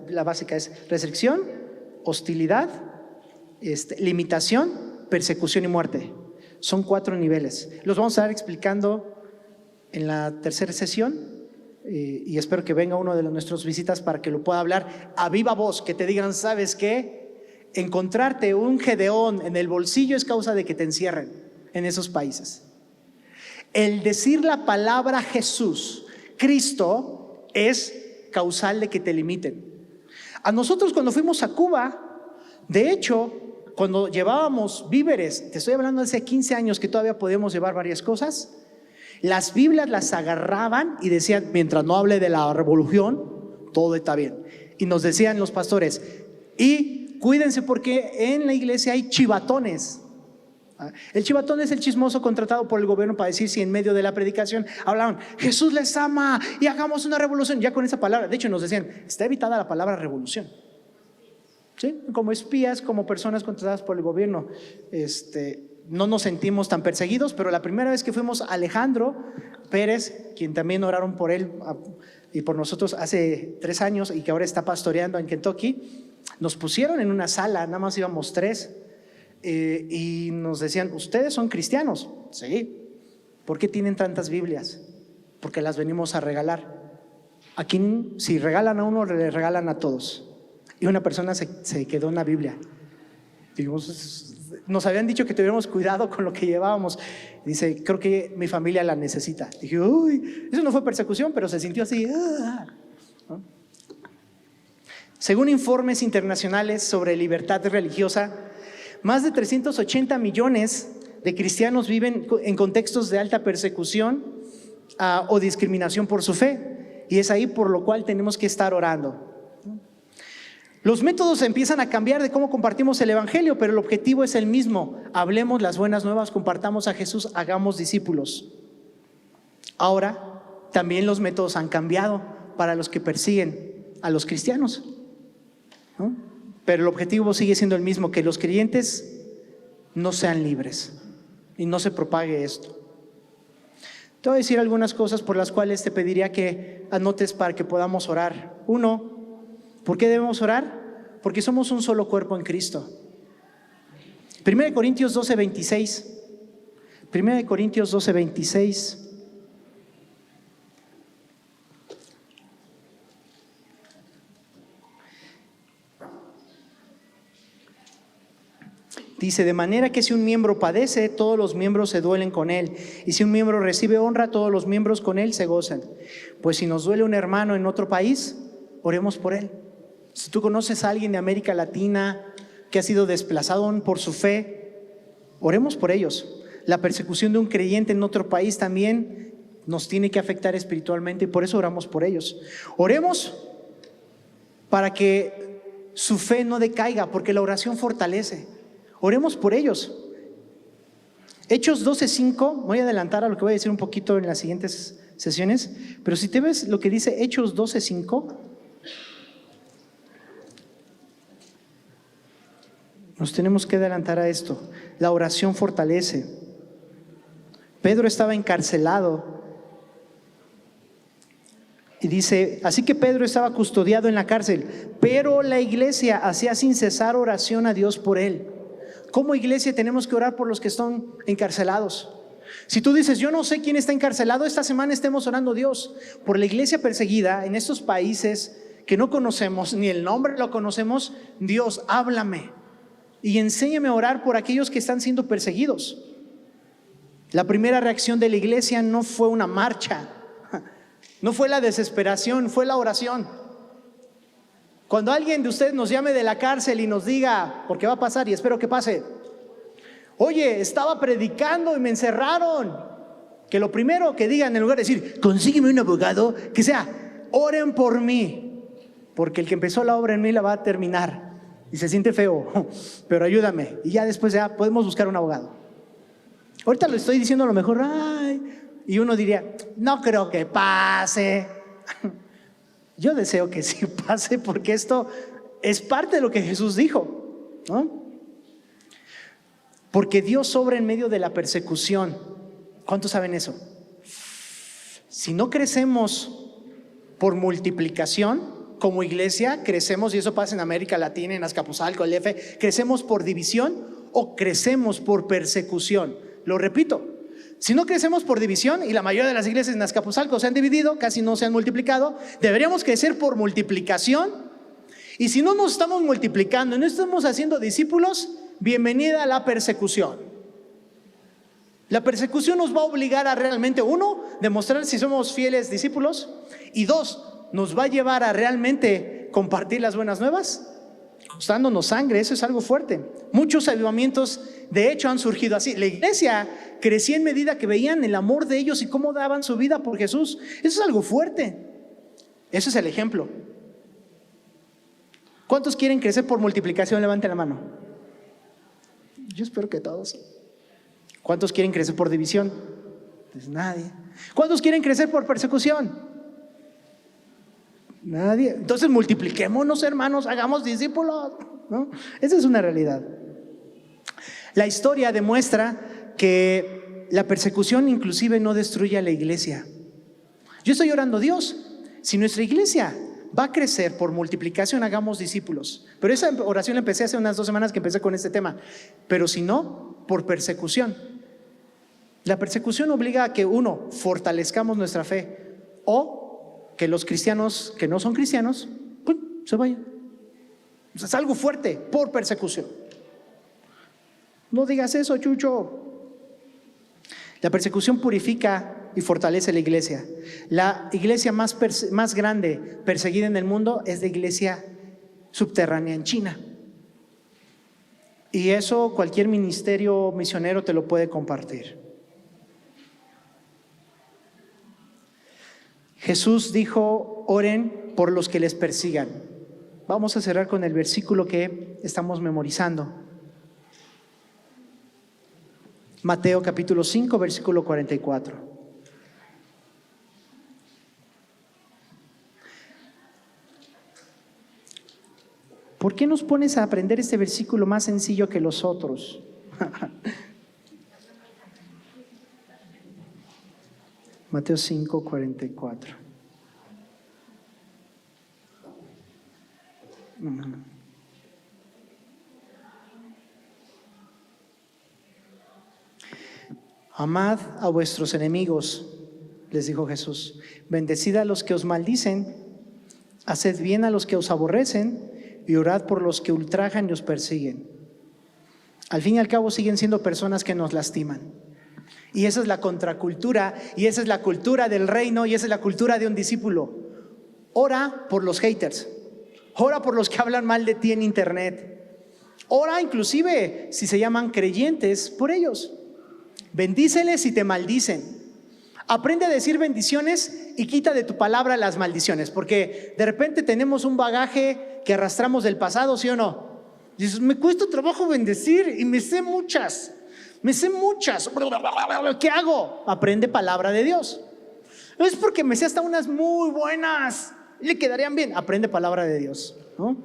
A: la básica es restricción, hostilidad, limitación, persecución y muerte. son 4 niveles. Los vamos a estar explicando en la tercera sesión y espero que venga uno de nuestros visitas para que lo pueda hablar a viva voz, que te digan, ¿sabes qué? Encontrarte un Gedeón en el bolsillo es causa de que te encierren en esos países. El decir la palabra Jesús, Cristo, es causal de que te limiten. A nosotros cuando fuimos a Cuba, de hecho, cuando llevábamos víveres, te estoy hablando de hace 15 años que todavía podíamos llevar varias cosas, las Biblias las agarraban y decían, mientras no hable de la revolución, todo está bien. Y nos decían los pastores, y cuídense porque en la iglesia hay chivatones. El chivatón es el chismoso contratado por el gobierno para decir si en medio de la predicación hablaban, Jesús les ama y hagamos una revolución. Ya con esa palabra, de hecho nos decían, está evitada la palabra revolución. ¿Sí? Como espías, como personas contratadas por el gobierno, no nos sentimos tan perseguidos, pero la primera vez que fuimos, Alejandro Pérez, quien también oraron por él y por nosotros hace 3 años y que ahora está pastoreando en Kentucky, nos pusieron en una sala, nada más íbamos 3, y nos decían, ¿ustedes son cristianos? Sí. ¿Por qué tienen tantas Biblias? Porque las venimos a regalar. Aquí, si regalan a uno, le regalan a todos. Y una persona se quedó en la Biblia. Dijimos, nos habían dicho que tuviéramos cuidado con lo que llevábamos. Dice, creo que mi familia la necesita. Dije, uy, eso no fue persecución, pero se sintió así. ¿No? Según informes internacionales sobre libertad religiosa, más de 380 millones de cristianos viven en contextos de alta persecución o discriminación por su fe. Y es ahí por lo cual tenemos que estar orando. Los métodos empiezan a cambiar de cómo compartimos el evangelio, pero el objetivo es el mismo. Hablemos las buenas nuevas, compartamos a Jesús, hagamos discípulos. Ahora, también los métodos han cambiado para los que persiguen a los cristianos, ¿no? Pero el objetivo sigue siendo el mismo, que los creyentes no sean libres y no se propague esto. Te voy a decir algunas cosas por las cuales te pediría que anotes para que podamos orar. 1, ¿por qué debemos orar? Porque somos un solo cuerpo en Cristo. 1 Corintios 12:26. 1 Corintios 12:26. Dice, de manera que si un miembro padece, todos los miembros se duelen con él. Y si un miembro recibe honra, todos los miembros con él se gozan. Pues si nos duele un hermano en otro país, oremos por él. Si tú conoces a alguien de América Latina que ha sido desplazado por su fe, oremos por ellos. La persecución de un creyente en otro país también nos tiene que afectar espiritualmente y por eso oramos por ellos. Oremos para que su fe no decaiga, porque la oración fortalece. Oremos por ellos. Hechos 12:5, voy a adelantar a lo que voy a decir un poquito en las siguientes sesiones, pero si te ves lo que dice Hechos 12:5, nos tenemos que adelantar a esto. La oración fortalece. Pedro estaba encarcelado y dice, así que Pedro estaba custodiado en la cárcel, pero la iglesia hacía sin cesar oración a Dios por él. Como iglesia tenemos que orar por los que están encarcelados. Si tú dices, yo no sé quién está encarcelado, esta semana estemos orando a Dios por la iglesia perseguida en estos países que no conocemos, ni el nombre lo conocemos. Dios, háblame y enséñame a orar por aquellos que están siendo perseguidos. La primera reacción de la iglesia no fue una marcha, no fue la desesperación, fue la oración. Cuando alguien de ustedes nos llame de la cárcel y nos diga, porque va a pasar y espero que pase, oye, estaba predicando y me encerraron, que lo primero que digan, en lugar de decir, consígueme un abogado, que sea, oren por mí, porque el que empezó la obra en mí la va a terminar. Y se siente feo, pero ayúdame. Y ya después ya podemos buscar un abogado. Ahorita lo estoy diciendo a lo mejor, ay, y uno diría, no creo que pase. Yo deseo que sí pase, porque esto es parte de lo que Jesús dijo, ¿no? Porque Dios obra en medio de la persecución. ¿Cuántos saben eso? Si no crecemos por multiplicación, como iglesia crecemos, y eso pasa en América Latina, en Azcapotzalco, el DF, crecemos por división o crecemos por persecución. Lo repito, si no crecemos por división, y la mayoría de las iglesias en Azcapotzalco se han dividido, casi no se han multiplicado, deberíamos crecer por multiplicación. Y si no nos estamos multiplicando y no estamos haciendo discípulos, bienvenida a la persecución. La persecución nos va a obligar a realmente, uno, demostrar si somos fieles discípulos, y dos, nos va a llevar a realmente compartir las buenas nuevas, costándonos sangre. Eso es algo fuerte. Muchos avivamientos de hecho han surgido así. La iglesia crecía en medida que veían el amor de ellos y cómo daban su vida por Jesús. Eso es algo fuerte. Eso es el ejemplo. ¿Cuántos quieren crecer por multiplicación? Levanten la mano. Yo espero que todos. ¿Cuántos quieren crecer por división? Pues nadie. ¿Cuántos quieren crecer por persecución? Nadie. Entonces multipliquémonos, hermanos, hagamos discípulos, ¿no? Esa es una realidad. La historia demuestra que la persecución inclusive no destruye a la iglesia. Yo estoy orando, Dios, si nuestra iglesia va a crecer por multiplicación, hagamos discípulos. Pero esa oración la empecé hace unas 2 semanas que empecé con este tema. Pero si no, por persecución. La persecución obliga a que, uno, fortalezcamos nuestra fe, o que los cristianos que no son cristianos, pues, se vayan. O sea, es algo fuerte, por persecución. No digas eso, Chucho. La persecución purifica y fortalece la iglesia. La iglesia más grande perseguida en el mundo es la iglesia subterránea en China. Y eso cualquier ministerio misionero te lo puede compartir. Jesús dijo, oren por los que les persigan. Vamos a cerrar con el versículo que estamos memorizando. Mateo capítulo 5, versículo 44. ¿Por qué nos pones a aprender este versículo más sencillo que los otros? Mateo 5, 44. Amad a vuestros enemigos, les dijo Jesús. Bendecid a los que os maldicen, haced bien a los que os aborrecen y orad por los que ultrajan y os persiguen. Al fin y al cabo siguen siendo personas que nos lastiman. Y esa es la contracultura, y esa es la cultura del reino, y esa es la cultura de un discípulo. Ora por los haters, ora por los que hablan mal de ti en internet, ora inclusive si se llaman creyentes por ellos. Bendíceles si te maldicen. Aprende a decir bendiciones y quita de tu palabra las maldiciones, porque de repente tenemos un bagaje que arrastramos del pasado, ¿sí o no? Dices, me cuesta trabajo bendecir y me sé muchas. ¿Qué hago? Aprende palabra de Dios. No es porque me sé hasta unas muy buenas, le quedarían bien. Aprende palabra de Dios, ¿no?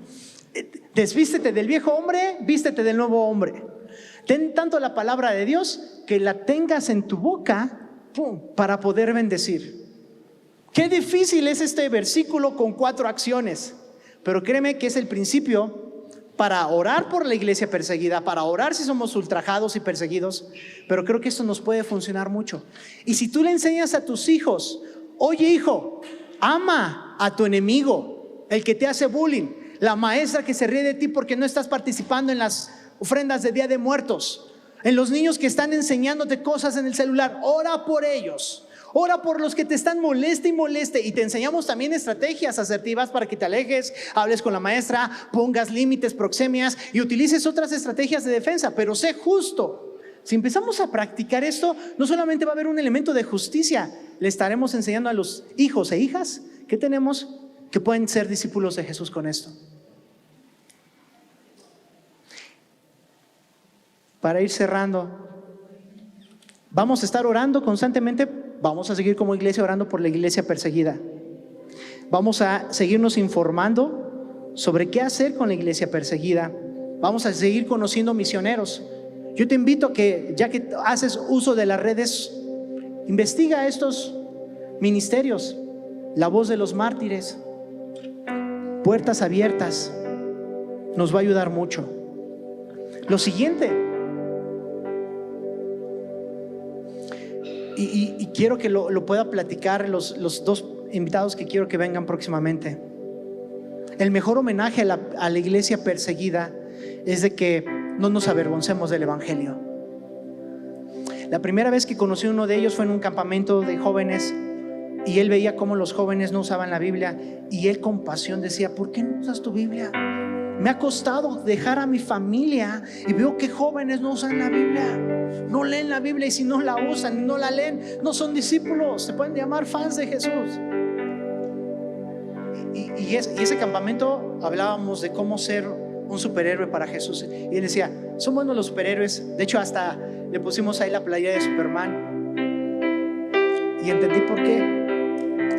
A: Desvístete del viejo hombre, vístete del nuevo hombre. Ten tanto la palabra de Dios que la tengas en tu boca, para poder bendecir. Qué difícil es este versículo con 4 acciones, pero créeme que es el principio para orar por la iglesia perseguida, para orar si somos ultrajados y perseguidos. Pero creo que esto nos puede funcionar mucho. Y si tú le enseñas a tus hijos, oye hijo, ama a tu enemigo, el que te hace bullying, la maestra que se ríe de ti porque no estás participando en las ofrendas de Día de Muertos, en los niños que están enseñándote cosas en el celular, ora por ellos. Ora por los que te están moleste y moleste, y te enseñamos también estrategias asertivas para que te alejes, hables con la maestra, pongas límites, proxemias y utilices otras estrategias de defensa, pero sé justo. Si empezamos a practicar esto, no solamente va a haber un elemento de justicia, le estaremos enseñando a los hijos e hijas que tenemos que pueden ser discípulos de Jesús con esto. Para ir cerrando, vamos a estar orando constantemente. Vamos a seguir como iglesia orando por la iglesia perseguida. Vamos a seguirnos informando sobre qué hacer con la iglesia perseguida. Vamos a seguir conociendo misioneros. Yo te invito a que, ya que haces uso de las redes, investiga estos ministerios. La Voz de los Mártires, Puertas Abiertas, nos va a ayudar mucho. Lo siguiente, Y quiero que lo pueda platicar los dos invitados que quiero que vengan próximamente. El mejor homenaje a la iglesia perseguida es de que no nos avergoncemos del evangelio. La primera vez que conocí a uno de ellos fue en un campamento de jóvenes, y él veía cómo los jóvenes no usaban la Biblia, y él con pasión decía: ¿por qué no usas tu Biblia? Me ha costado dejar a mi familia y veo que jóvenes no usan la Biblia, no leen la Biblia, y si no la usan y no la leen, no son discípulos, se pueden llamar fans de Jesús. Y ese campamento hablábamos de cómo ser un superhéroe para Jesús, y él decía: son buenos los superhéroes. De hecho, hasta le pusimos ahí la playera de Superman, y entendí por qué.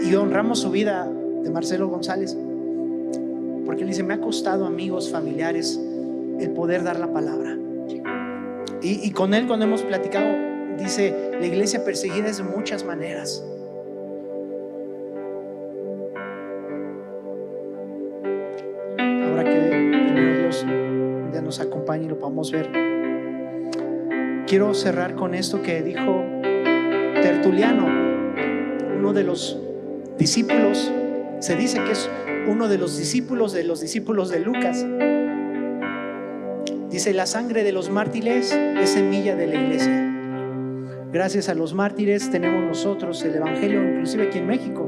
A: Y honramos su vida de Marcelo González, porque él dice: me ha costado, amigos, familiares, el poder dar la palabra. Y con él, cuando hemos platicado, dice: la iglesia perseguida es de muchas maneras. Ahora que primero Dios ya nos acompañe y lo podamos ver, quiero cerrar con esto que dijo Tertuliano, uno de los discípulos. Se dice que es uno de los discípulos de Lucas. Dice: la sangre de los mártires es semilla de la iglesia. Gracias a los mártires tenemos nosotros el evangelio, inclusive aquí en México.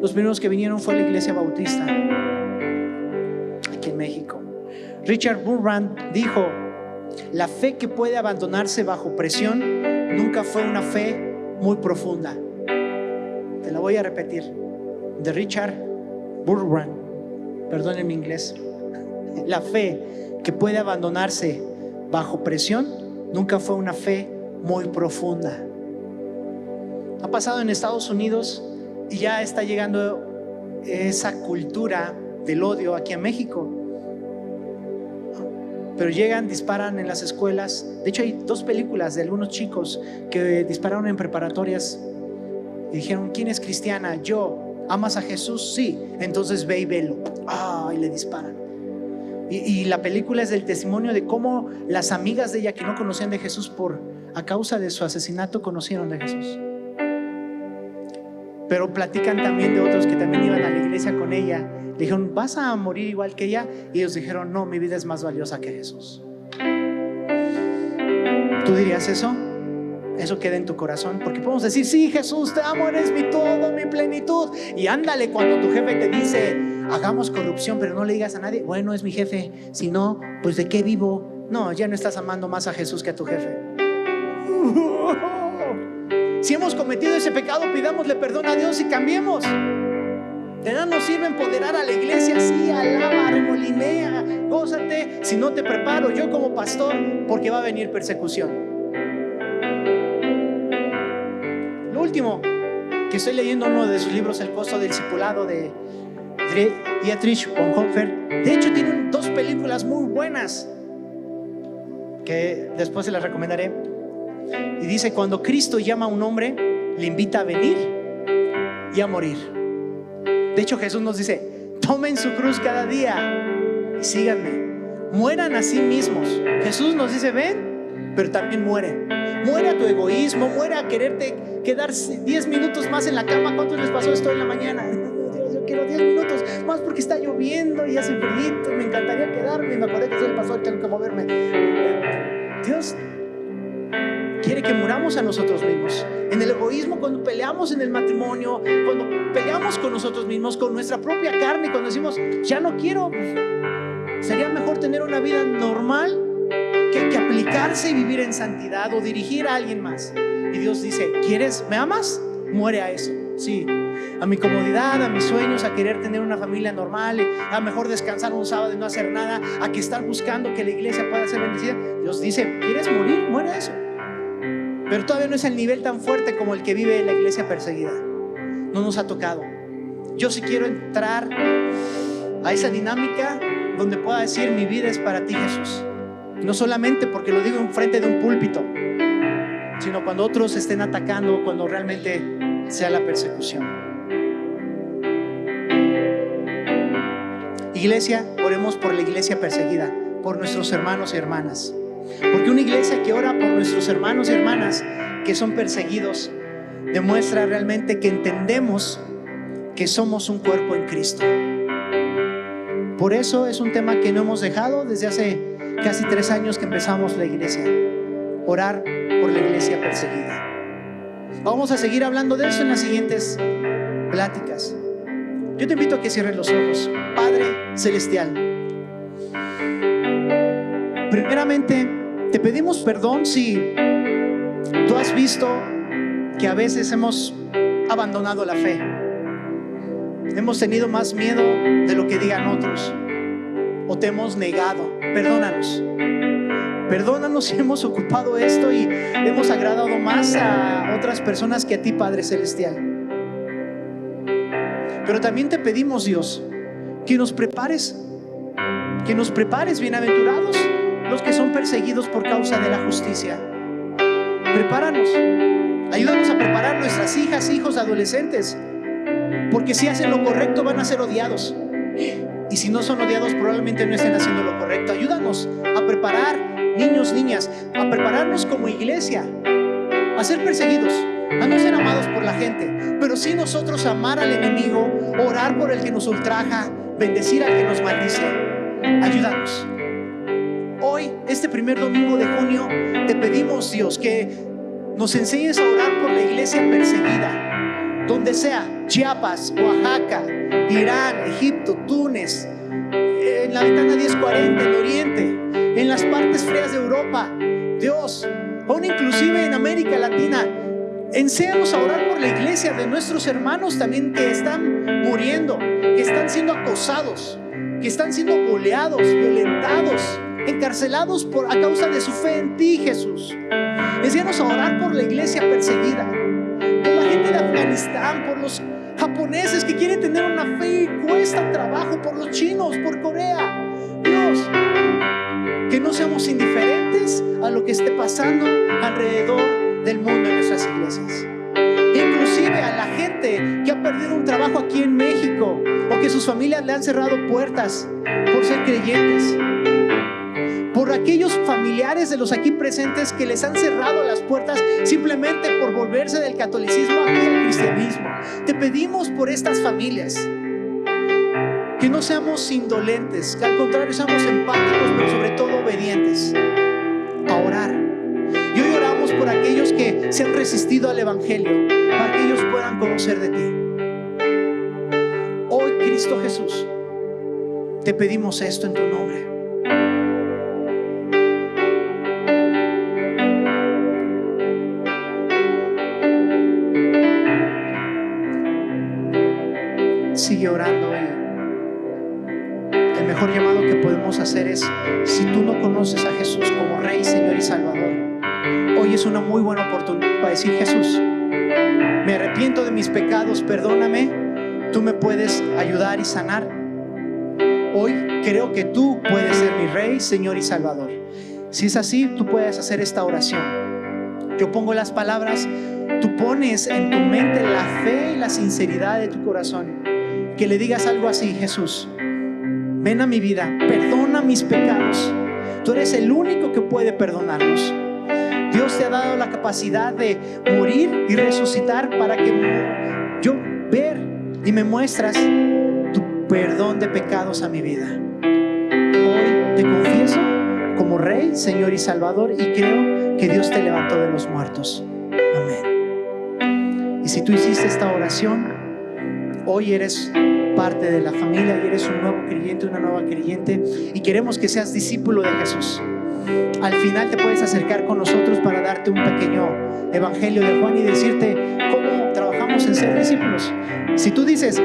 A: Los primeros que vinieron fue la iglesia bautista aquí en México. Richard Burbrand dijo: la fe que puede abandonarse bajo presión nunca fue una fe muy profunda. Te la voy a repetir, de Richard Burbrand, perdonen mi inglés. La fe que puede abandonarse bajo presión nunca fue una fe muy profunda. Ha pasado en Estados Unidos y ya está llegando esa cultura del odio aquí a México. Pero llegan, disparan en las escuelas. De hecho, hay 2 películas de algunos chicos que dispararon en preparatorias y dijeron: ¿quién es cristiana? Yo. ¿Amas a Jesús? Sí. Entonces ve y velo. Y le disparan. Y la película es del testimonio de cómo las amigas de ella, que no conocían de Jesús, a causa de su asesinato, conocieron de Jesús. Pero platican también de otros que también iban a la iglesia con ella. Le dijeron: ¿vas a morir igual que ella? Y ellos dijeron: no, mi vida es más valiosa que Jesús. ¿Tú dirías eso? Eso queda en tu corazón, porque podemos decir: sí, Jesús, te amo, eres mi todo, mi plenitud. Y ándale, cuando tu jefe te dice: hagamos corrupción, pero no le digas a nadie: bueno, es mi jefe, si no, pues ¿de qué vivo? No, ya no estás amando más a Jesús que a tu jefe. Si hemos cometido ese pecado, pidámosle perdón a Dios y cambiemos. De nada nos sirve empoderar a la iglesia. Sí, alaba, remolinea, gózate, si no te preparo yo como pastor, porque va a venir persecución. Lo último, que estoy leyendo uno de sus libros, El costo del discipulado, de Dietrich Bonhoeffer. De hecho, tiene 2 películas muy buenas que después se las recomendaré. Y dice: cuando Cristo llama a un hombre, le invita a venir y a morir. De hecho, Jesús nos dice: tomen su cruz cada día y síganme. Mueran a sí mismos. Jesús nos dice: ven, pero también muere. Muere a tu egoísmo, muere a quererte quedar 10 minutos más en la cama. ¿Cuántos les pasó esto en la mañana? Dios, yo quiero 10 minutos más porque está lloviendo y hace frío, me encantaría quedarme. Y me acordé que eso le pasó, tengo que moverme. Dios quiere que muramos a nosotros mismos. En el egoísmo, cuando peleamos en el matrimonio, cuando peleamos con nosotros mismos, con nuestra propia carne, cuando decimos: ya no quiero, sería mejor tener una vida normal que aplicarse y vivir en santidad o dirigir a alguien más. Y Dios dice: ¿quieres? ¿Me amas? Muere a eso. Sí, a mi comodidad, a mis sueños, a querer tener una familia normal, a mejor descansar un sábado y no hacer nada, a que estar buscando que la iglesia pueda ser bendecida. Dios dice: ¿quieres morir? Muere a eso. Pero todavía no es el nivel tan fuerte como el que vive la iglesia perseguida. No nos ha tocado. Yo sí quiero entrar a esa dinámica donde pueda decir: mi vida es para ti, Jesús. No solamente porque lo digo en frente de un púlpito, sino cuando otros estén atacando, cuando realmente sea la persecución. Iglesia, oremos por la iglesia perseguida, por nuestros hermanos y hermanas. Porque una iglesia que ora por nuestros hermanos y hermanas que son perseguidos demuestra realmente que entendemos que somos un cuerpo en Cristo. Por eso es un tema que no hemos dejado desde hace casi 3 años que empezamos la iglesia. Orar por la iglesia perseguida. Vamos a seguir hablando de eso en las siguientes pláticas. Yo te invito a que cierres los ojos. Padre Celestial, primeramente te pedimos perdón si tú has visto que a veces hemos abandonado la fe. Hemos tenido más miedo de lo que digan otros, o te hemos negado. Perdónanos. Perdónanos si hemos ocupado esto y hemos agradado más a otras personas que a ti, Padre Celestial. Pero también te pedimos, Dios, que nos prepares, bienaventurados los que son perseguidos por causa de la justicia. Prepáranos, ayúdanos a preparar nuestras hijas, hijos, adolescentes, porque si hacen lo correcto van a ser odiados, y si no son odiados probablemente no estén haciendo lo correcto. Ayúdanos a preparar niños, niñas, a prepararnos como iglesia, a ser perseguidos, a no ser amados por la gente, pero sí nosotros amar al enemigo, orar por el que nos ultraja, bendecir al que nos maldice. Ayúdanos. Hoy, este primer domingo de junio, te pedimos, Dios, que nos enseñes a orar por la iglesia perseguida, donde sea, Chiapas, Oaxaca, Irán, Egipto, Túnez, en la ventana 1040, el Oriente, en las partes frías de Europa, Dios, aún inclusive en América Latina. Enséñanos a orar por la iglesia de nuestros hermanos también que están muriendo, que están siendo acosados, que están siendo boleados, violentados, encarcelados a causa de su fe en ti, Jesús. Enséñanos a orar por la iglesia perseguida, por la gente de Afganistán, por los japoneses que quieren tener una fe y cuesta trabajo, por los chinos, por Corea. Dios, que no seamos indiferentes a lo que esté pasando alrededor del mundo en nuestras iglesias. Inclusive a la gente que ha perdido un trabajo aquí en México, o que sus familias le han cerrado puertas por ser creyentes, por aquellos familiares de los aquí presentes que les han cerrado las puertas simplemente por volverse del catolicismo al cristianismo. Te pedimos por estas familias que no seamos indolentes, que al contrario seamos empáticos, pero sobre todo obedientes a orar. Y hoy oramos por aquellos que se han resistido al evangelio, para que ellos puedan conocer de ti. Hoy, Cristo Jesús, te pedimos esto en tu nombre. Sigue orando. El mejor llamado que podemos hacer es, si tú no conoces a Jesús como Rey, Señor y Salvador, hoy es una muy buena oportunidad para decir: Jesús, me arrepiento de mis pecados, perdóname, tú me puedes ayudar y sanar. Hoy creo que tú puedes ser mi Rey, Señor y Salvador. Si es así, tú puedes hacer esta oración. Yo pongo las palabras, tú pones en tu mente la fe y la sinceridad de tu corazón. Que le digas algo así: Jesús, ven a mi vida, perdona mis pecados. Tú eres el único que puede perdonarlos. Dios te ha dado la capacidad de morir y resucitar para que yo ver y me muestras tu perdón de pecados a mi vida. Hoy te confieso como Rey, Señor y Salvador, y creo que Dios te levantó de los muertos. Amén. Y si tú hiciste esta oración, hoy eres parte de la familia y eres un nuevo creyente, una nueva creyente, y queremos que seas discípulo de Jesús. Al final te puedes acercar con nosotros para darte un pequeño evangelio de Juan y decirte cómo trabajamos en ser discípulos. Si tú dices: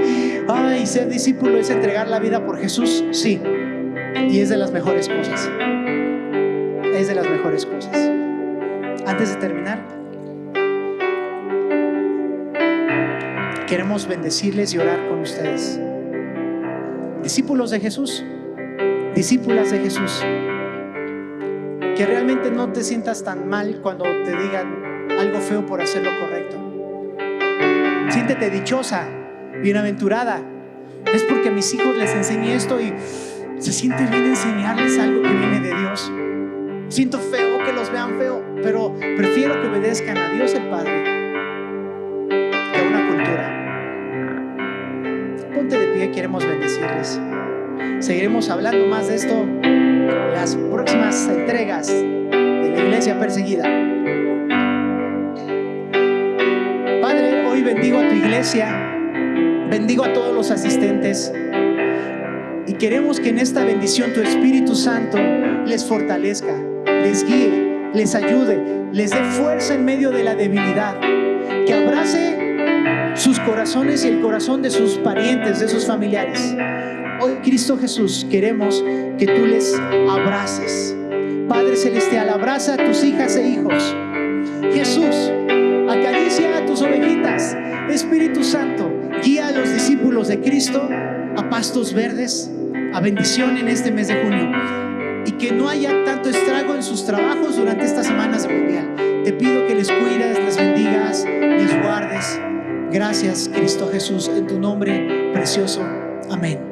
A: ay, ser discípulo es entregar la vida por Jesús, sí, y es de las mejores cosas. Es de las mejores cosas. Antes de terminar, queremos bendecirles y orar con ustedes. Discípulos de Jesús, discípulas de Jesús, que realmente no te sientas tan mal cuando te digan algo feo por hacer lo correcto. Siéntete dichosa, bienaventurada. Es porque a mis hijos les enseñé esto y se siente bien enseñarles algo que viene de Dios. Siento feo que los vean feo, pero prefiero que obedezcan a Dios el Padre. nombre queremos bendecirles. Seguiremos hablando más de esto en las próximas entregas de la Iglesia Perseguida. Padre, hoy bendigo a tu iglesia, bendigo a todos los asistentes y queremos que en esta bendición tu Espíritu Santo les fortalezca, les guíe, les ayude, les dé fuerza en medio de la debilidad, que abrace sus corazones y el corazón de sus parientes, de sus familiares. Hoy, Cristo Jesús, queremos que tú les abraces. Padre Celestial, abraza a tus hijas e hijos. Jesús, acaricia a tus ovejitas. Espíritu Santo, guía a los discípulos de Cristo a pastos verdes, a bendición en este mes de junio. Y que no haya tanto estrago en sus trabajos durante estas semanas de mundial. Te pido que les cuides, les bendigas, les guardes. Gracias, Cristo Jesús, en tu nombre precioso. Amén.